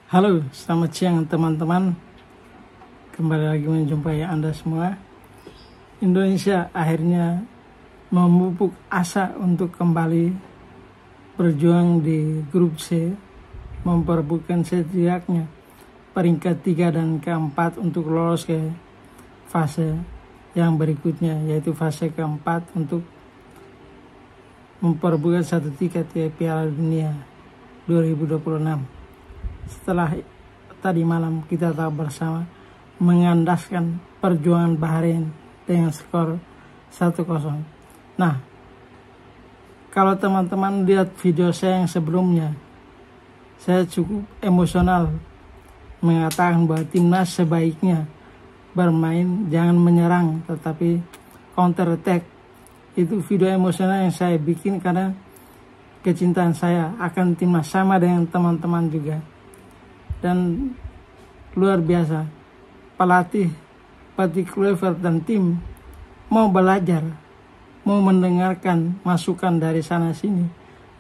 Halo, selamat siang teman-teman. Kembali lagi menjumpai Anda semua. Indonesia akhirnya memupuk asa untuk kembali berjuang di grup C, memperebutkan setidaknya peringkat 3 dan keempat untuk lolos ke fase yang berikutnya, yaitu fase keempat untuk memperebutkan satu tiket ke Piala Dunia 2026. Setelah tadi malam kita tahu bersama mengandaskan perjuangan Bahrain dengan skor 1-0. Nah, kalau teman-teman lihat video saya yang sebelumnya, saya cukup emosional mengatakan bahwa timnas sebaiknya bermain jangan menyerang tetapi counter attack. Itu video emosional yang saya bikin karena kecintaan saya akan timnas sama dengan teman-teman juga. Dan luar biasa, pelatih Patrick Kluivert dan tim mau belajar, mau mendengarkan masukan dari sana sini.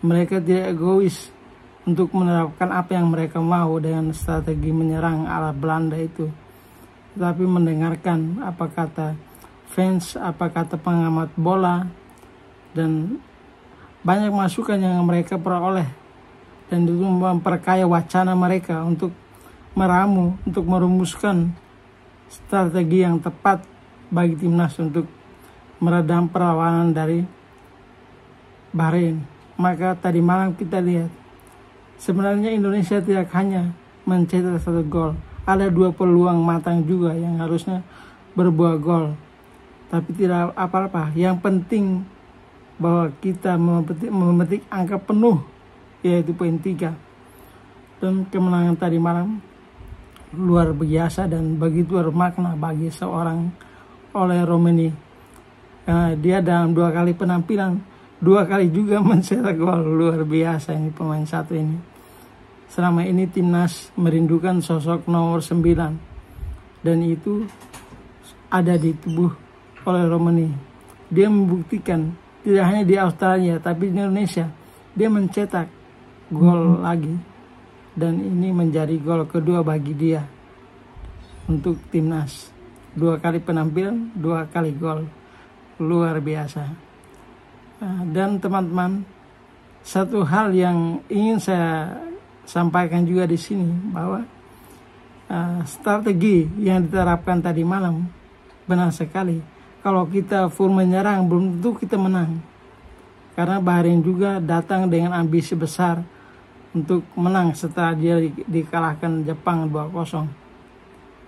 Mereka tidak egois untuk menerapkan apa yang mereka mau dengan strategi menyerang ala Belanda itu, tapi mendengarkan apa kata fans, apa kata pengamat bola, dan banyak masukan yang mereka peroleh. Dan itu memperkaya wacana mereka untuk meramu, untuk merumuskan strategi yang tepat bagi timnas untuk meredam perlawanan dari Bahrain. Maka tadi malam kita lihat, sebenarnya Indonesia tidak hanya mencetak 1 gol, ada 2 peluang matang juga yang harusnya berbuah gol, tapi tidak apa-apa. Yang penting bahwa kita memetik angka penuh, yaitu poin 3. Dan kemenangan tadi malam luar biasa dan begitu bermakna bagi seorang Ole Romeni. Dia dalam 2 kali penampilan 2 kali juga mencetak gol. Luar biasa ini pemain satu ini. Selama ini timnas merindukan sosok nomor 9, dan itu ada di tubuh Ole Romeni. Dia membuktikan tidak hanya di Australia tapi di Indonesia dia mencetak gol lagi, dan ini menjadi gol kedua bagi dia untuk timnas. 2 kali penampilan, 2 kali gol. Luar biasa. Dan teman-teman, satu hal yang ingin saya sampaikan juga di sini bahwa strategi yang diterapkan tadi malam benar sekali. Kalau kita full menyerang belum tentu kita menang, karena Bahrain juga datang dengan ambisi besar untuk menang setelah dia dikalahkan Jepang 2-0.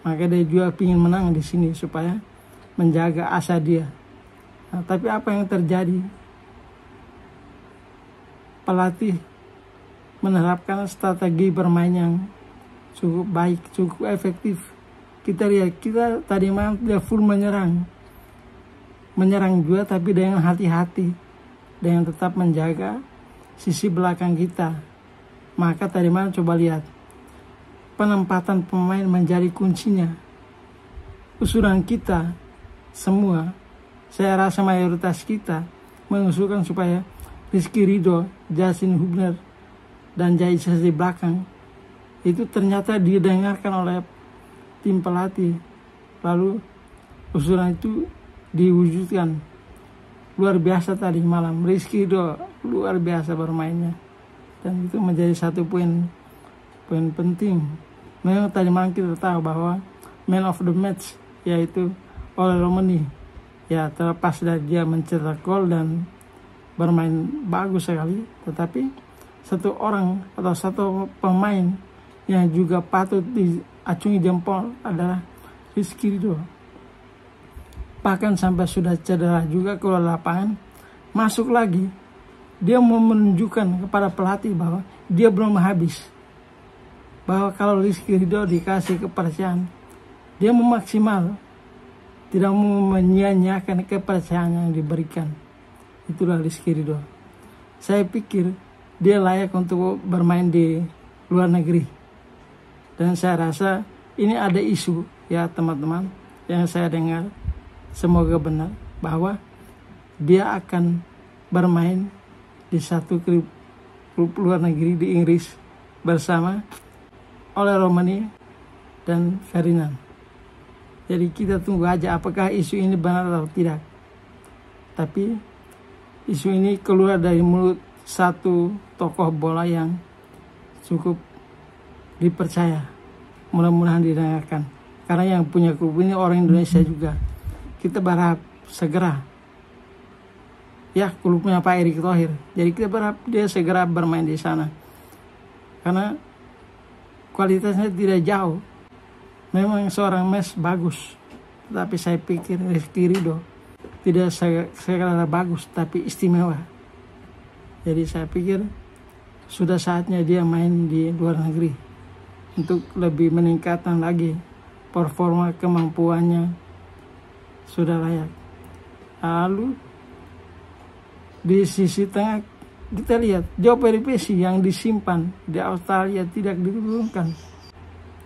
Maka dia juga ingin menang di sini supaya menjaga asa dia. Nah, tapi apa yang terjadi? Pelatih menerapkan strategi bermain yang cukup baik, cukup efektif. Kita lihat, kita tadi malam dia full menyerang juga tapi dengan hati-hati, dengan tetap menjaga sisi belakang kita. Maka tadi malam coba lihat, penempatan pemain menjadi kuncinya. Usulan kita semua, saya rasa mayoritas kita mengusulkan supaya Rizky Ridho, Justin Hubner, dan Jai Cesar di belakang. Itu ternyata didengarkan oleh tim pelatih. Lalu usulan itu diwujudkan. Luar biasa tadi malam, Rizky Ridho luar biasa bermainnya. Dan itu menjadi satu poin penting. Memang tadi malam kita tahu bahwa man of the match yaitu Ole Romeni. Ya, terlepas dari dia mencetak gol dan bermain bagus sekali, tetapi satu orang atau satu pemain yang juga patut diacungi jempol adalah Rizky Ridho. Bahkan sampai sudah cedera juga keluar lapangan, masuk lagi. Dia mau menunjukkan kepada pelatih bahwa dia belum habis. Bahwa kalau Rizky Ridho dikasih kepercayaan, dia mau maksimal. Tidak mau menyia-nyiakan kepercayaan yang diberikan. Itulah Rizky Ridho. Saya pikir dia layak untuk bermain di luar negeri. Dan saya rasa ini ada isu ya teman-teman yang saya dengar. Semoga benar bahwa dia akan bermain di satu klub luar negeri di Inggris bersama oleh Romania dan Ferdinand. Jadi kita tunggu aja apakah isu ini benar atau tidak. Tapi isu ini keluar dari mulut satu tokoh bola yang cukup dipercaya. Mudah-mudahan didengarkan. Karena yang punya klub ini orang Indonesia juga. Kita berharap segera, ya, klubnya Pak Erick Thohir. Jadi kita berharap dia segera bermain di sana. Karena kualitasnya tidak jauh. Memang seorang Mes bagus, tapi saya pikir Rizky Ridho tidak sekadar bagus, tapi istimewa. Jadi saya pikir sudah saatnya dia main di luar negeri untuk lebih meningkatkan lagi performa kemampuannya, sudah layak. Lalu di sisi tengah kita lihat Joe Peripeci yang disimpan di Australia tidak diturunkan.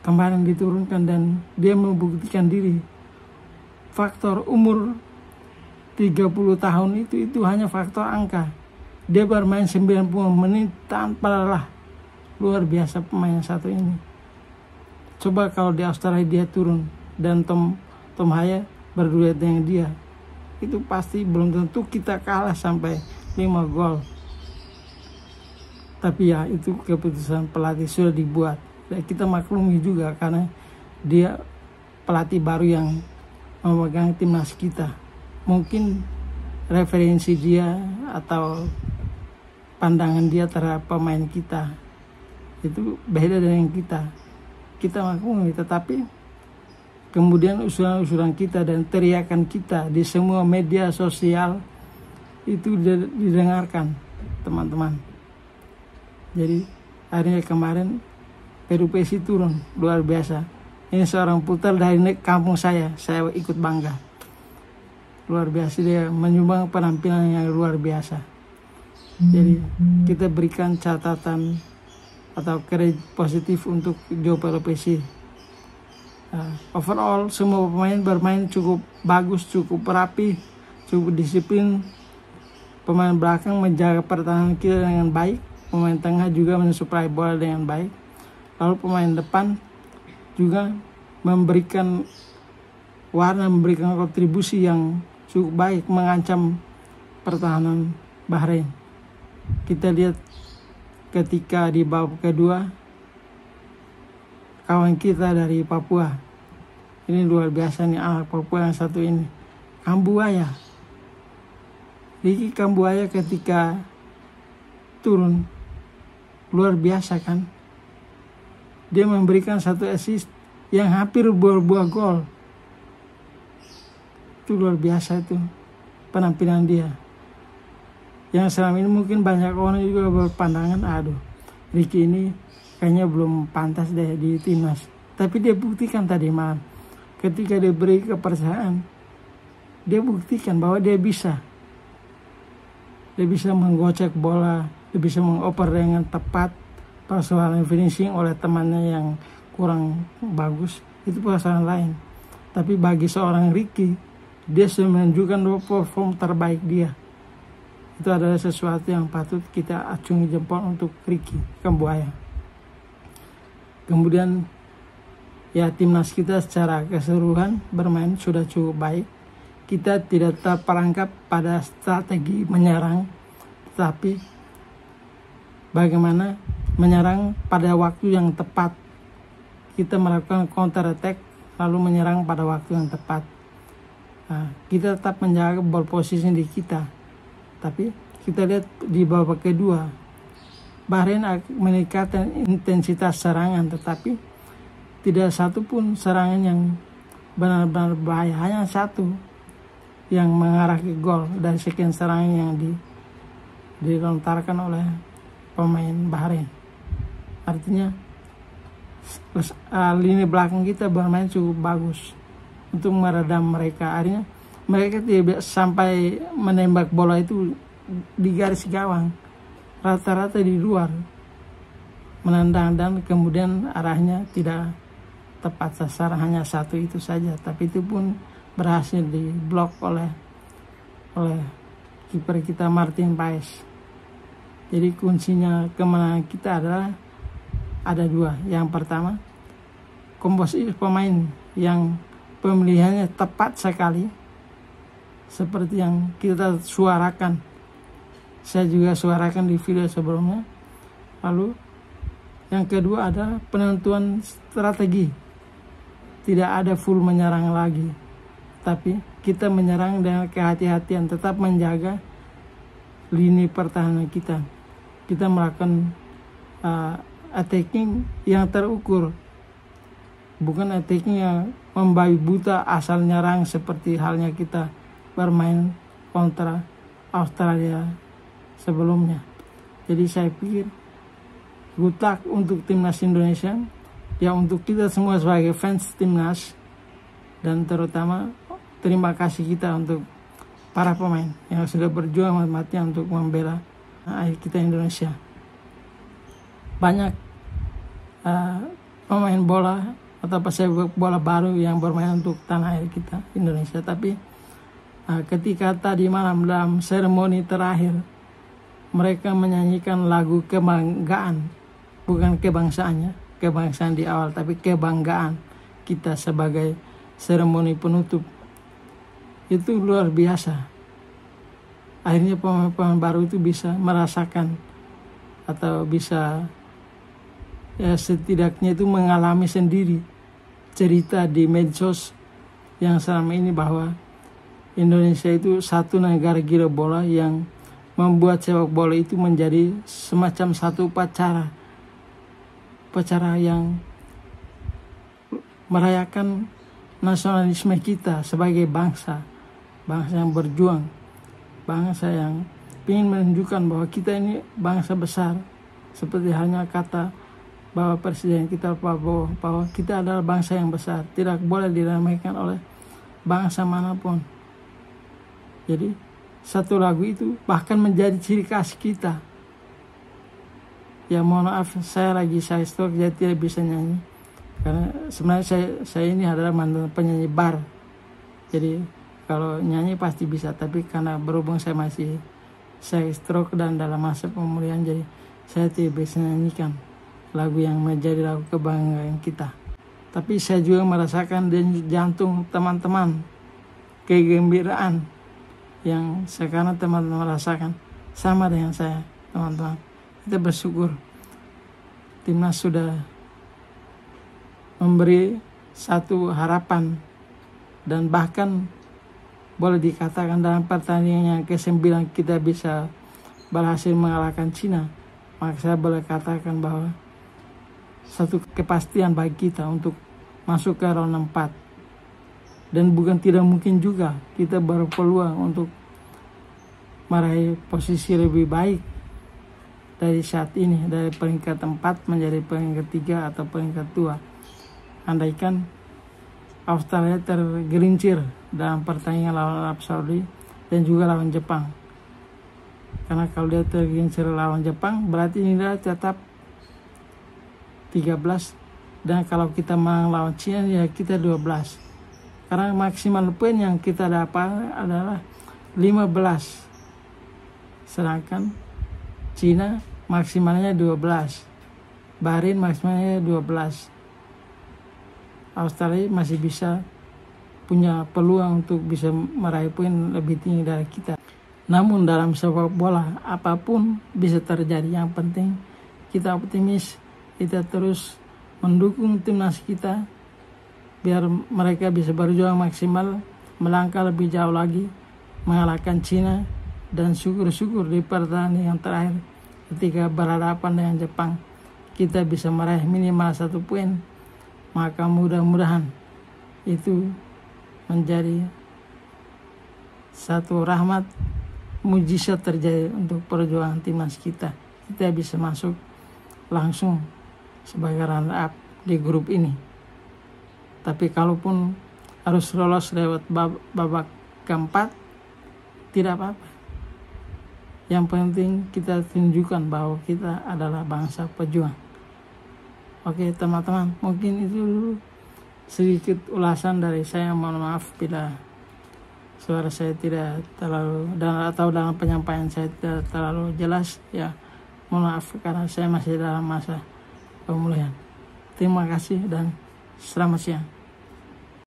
Kemarin diturunkan dan dia membuktikan diri. Faktor umur 30 tahun itu hanya faktor angka. Dia bermain 90 menit tanpa lelah. Luar biasa pemain satu ini. Coba kalau di Australia dia turun dan Tom Haya berduet dengan dia, itu pasti belum tentu kita kalah sampai 5 gol. Tapi ya itu keputusan pelatih sudah dibuat. Dan kita maklumi juga karena dia pelatih baru yang memegang timnas kita. Mungkin referensi dia atau pandangan dia terhadap pemain kita itu beda dengan kita. Kita maklumi, tetapi kemudian usulan-usulan kita dan teriakan kita di semua media sosial itu didengarkan teman-teman. Jadi akhirnya kemarin Peripeci turun, luar biasa. Ini seorang putar dari kampung saya ikut bangga. Luar biasa, dia menyumbang penampilan yang luar biasa. Jadi kita berikan catatan atau kredit positif untuk Joe Peripeci. Overall semua pemain bermain cukup bagus, cukup rapi, cukup disiplin. Pemain belakang menjaga pertahanan kita dengan baik, pemain tengah juga mensuplai bola dengan baik. Lalu pemain depan juga memberikan warna, memberikan kontribusi yang cukup baik mengancam pertahanan Bahrain. Kita lihat ketika di babak kedua kawan kita dari Papua, ini luar biasa nih anak Papua yang satu ini, Kambuaya. Ricky Kambuaya ketika turun luar biasa kan. Dia memberikan satu assist yang hampir berbuah gol. Itu luar biasa itu penampilan dia. Yang selama ini mungkin banyak orang juga berpandangan, aduh, Ricky ini kayaknya belum pantas deh di timnas. Tapi dia buktikan tadi malam. Ketika dia beri kepercayaan, dia buktikan bahwa dia bisa. Dia bisa menggocek bola, dia bisa mengoper dengan tepat. Persoalan finishing oleh temannya yang kurang bagus itu persoalan lain. Tapi bagi seorang Ricky, dia sudah menunjukkan perform terbaik dia. Itu adalah sesuatu yang patut kita acungi jempol untuk Ricky Kambuaya. Kemudian ya timnas kita secara keseluruhan bermain sudah cukup baik. Kita tidak terperangkap pada strategi menyerang, tetapi bagaimana menyerang pada waktu yang tepat. Kita melakukan counter attack lalu menyerang pada waktu yang tepat. Kita tetap menjaga ball position di kita. Tapi kita lihat di babak kedua Bahrain meningkatkan intensitas serangan, tetapi tidak satu pun serangan yang benar-benar bahaya. Hanya satu yang mengarah ke gol dari sekian serangan yang dilontarkan oleh pemain Bahrain. Artinya lini belakang kita bermain cukup bagus untuk meredam mereka. Artinya mereka tidak sampai menembak bola itu di garis gawang, rata-rata di luar menendang dan kemudian arahnya tidak tepat sasaran, hanya satu itu saja. Tapi itu pun berhasil diblok oleh kiper kita Martin Paes. Jadi kuncinya kemenangan kita adalah ada dua. Yang pertama, komposisi pemain yang pemilihannya tepat sekali seperti yang kita suarakan. Saya juga suarakan di video sebelumnya. Lalu yang kedua adalah penentuan strategi. Tidak ada full menyerang lagi, tapi kita menyerang dengan kehati-hatian, tetap menjaga lini pertahanan kita. Kita melakukan attacking yang terukur, bukan attacking yang membabi buta asal nyerang seperti halnya kita bermain kontra Australia sebelumnya. Jadi saya pikir good luck untuk timnas Indonesia, ya untuk kita semua sebagai fans timnas, dan terutama terima kasih kita untuk para pemain yang sudah berjuang mati-matian untuk membela air kita Indonesia. Banyak pemain bola atau pesepak bola baru yang bermain untuk tanah air kita Indonesia, tapi ketika tadi malam dalam seremoni terakhir mereka menyanyikan lagu kebanggaan, bukan kebangsaan di awal, tapi kebanggaan kita sebagai seremoni penutup. Itu luar biasa. Akhirnya pemain-pemain baru itu bisa merasakan atau bisa ya setidaknya itu mengalami sendiri cerita di medsos yang selama ini bahwa Indonesia itu satu negara gila bola yang membuat sepak bola itu menjadi semacam satu upacara yang merayakan nasionalisme kita sebagai bangsa yang berjuang, bangsa yang ingin menunjukkan bahwa kita ini bangsa besar, seperti halnya kata bahwa Presiden kita Prabowo, bahwa kita adalah bangsa yang besar, tidak boleh diramaikan oleh bangsa manapun. Jadi satu lagu itu bahkan menjadi ciri khas kita. Ya mohon maaf, saya stroke jadi tidak bisa nyanyi, karena sebenarnya saya ini adalah mantan penyanyi bar. Jadi kalau nyanyi pasti bisa, tapi karena berhubung saya stroke dan dalam masa pemulihan, jadi saya tidak bisa nyanyikan lagu yang menjadi lagu kebanggaan kita. Tapi saya juga merasakan di jantung teman-teman kegembiraan yang sekarang teman-teman rasakan sama dengan saya, teman-teman. Kita bersyukur timnas sudah memberi satu harapan, dan bahkan boleh dikatakan dalam pertandingan yang ke-9 kita bisa berhasil mengalahkan Cina. Maka saya boleh katakan bahwa satu kepastian bagi kita untuk masuk ke round 4. Dan bukan tidak mungkin juga kita berpeluang untuk meraih posisi lebih baik dari saat ini, dari peringkat 4 menjadi peringkat 3 atau peringkat 2. Andaikan Australia tergelincir dalam pertandingan lawan Arab Saudi dan juga lawan Jepang. Karena kalau dia tergelincir lawan Jepang, berarti ini dia tetap 13, dan kalau kita menang lawan Cina ya kita 12. Karena maksimal poin yang kita dapat adalah 15. Sedangkan Cina maksimalnya 12. Bahrain maksimalnya 12. Australia masih bisa punya peluang untuk bisa meraih poin lebih tinggi dari kita. Namun dalam sepak bola apapun bisa terjadi. Yang penting kita optimis, kita terus mendukung timnas kita biar mereka bisa berjuang maksimal, melangkah lebih jauh lagi, mengalahkan Cina, dan syukur-syukur di pertandingan terakhir ketika berhadapan dengan Jepang kita bisa meraih minimal 1 poin. Maka mudah-mudahan itu menjadi satu rahmat, mujizat terjadi untuk perjuangan timnas kita. Kita bisa masuk langsung sebagai runner up di grup ini. Tapi kalaupun harus lolos lewat babak keempat, tidak apa-apa. Yang penting kita tunjukkan bahwa kita adalah bangsa pejuang. Oke teman-teman, mungkin itu dulu sedikit ulasan dari saya. Mohon maaf bila suara saya tidak terlalu, atau dalam penyampaian saya tidak terlalu jelas. Ya mohon maaf karena saya masih dalam masa pemulihan. Terima kasih dan Selamat siang.